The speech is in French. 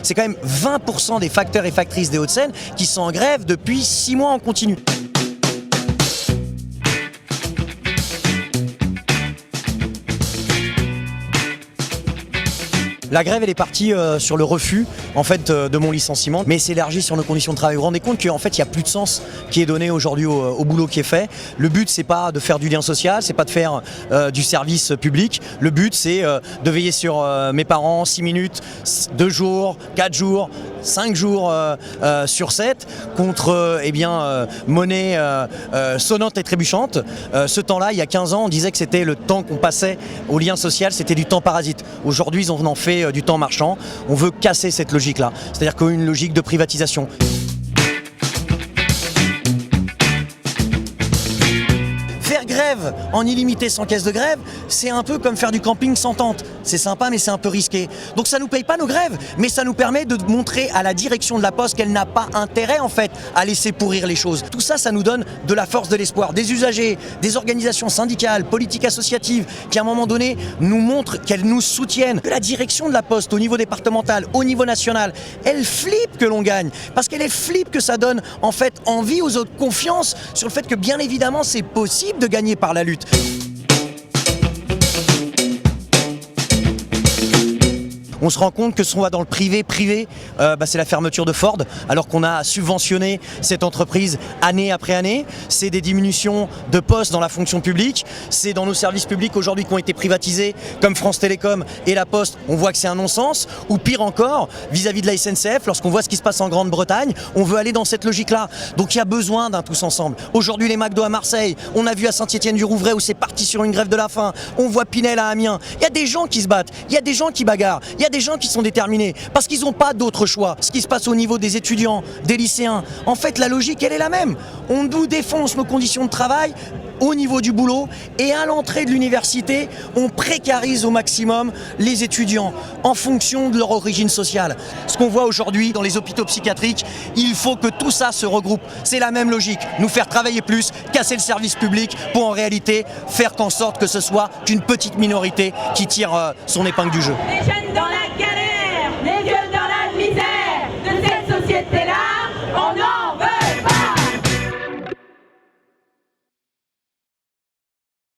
C'est quand même 20% des facteurs et factrices des Hauts-de-Seine qui sont en grève depuis 6 mois en continu. La grève, elle est partie sur le refus en fait, de mon licenciement, mais c'est élargi sur nos conditions de travail. Vous vous rendez compte qu'en fait, il n'y a plus de sens qui est donné aujourd'hui au boulot qui est fait. Le but, c'est pas de faire du lien social, c'est pas de faire du service public. Le but, c'est de veiller sur mes parents 6 minutes, 2 jours, 4 jours, 5 jours sur 7 contre monnaie sonnante et trébuchante. Ce temps-là, il y a 15 ans, on disait que c'était le temps qu'on passait au lien social, c'était du temps parasite. Aujourd'hui, ils en fait du temps marchand. On veut casser cette logique-là, c'est-à-dire qu'on a une logique de privatisation. Faire grève en illimité sans caisse de grève, c'est un peu comme faire du camping sans tente. C'est sympa, mais c'est un peu risqué. Donc ça nous paye pas nos grèves, mais ça nous permet de montrer à la direction de la Poste qu'elle n'a pas intérêt en fait à laisser pourrir les choses. Tout ça, ça nous donne de la force, de l'espoir. Des usagers, des organisations syndicales, politiques associatives, qui à un moment donné nous montrent qu'elles nous soutiennent. Que la direction de la Poste au niveau départemental, au niveau national, elle flippe que l'on gagne, parce qu'elle est flippe que ça donne en fait envie aux autres, confiance sur le fait que bien évidemment c'est possible de gagner par la lutte. On se rend compte que ce qu'on va dans le privé, c'est la fermeture de Ford, alors qu'on a subventionné cette entreprise année après année. C'est des diminutions de postes dans la fonction publique. C'est dans nos services publics aujourd'hui qui ont été privatisés, comme France Télécom et La Poste. On voit que c'est un non-sens. Ou pire encore, vis-à-vis de la SNCF, lorsqu'on voit ce qui se passe en Grande-Bretagne, on veut aller dans cette logique-là. Donc il y a besoin d'un tous ensemble. Aujourd'hui, les McDo à Marseille, on a vu à Saint-Étienne-du-Rouvray où c'est parti sur une grève de la faim. On voit Pinel à Amiens. Il y a des gens qui se battent, il y a des gens qui bagarrent, il y a des gens qui sont déterminés parce qu'ils n'ont pas d'autre choix. Ce qui se passe au niveau des étudiants, des lycéens, en fait la logique elle est la même. On nous défonce nos conditions de travail au niveau du boulot et à l'entrée de l'université, on précarise au maximum les étudiants en fonction de leur origine sociale. Ce qu'on voit aujourd'hui dans les hôpitaux psychiatriques, il faut que tout ça se regroupe. C'est la même logique, nous faire travailler plus, casser le service public pour en réalité faire en sorte que ce soit qu'une petite minorité qui tire son épingle du jeu. Les jeunes dans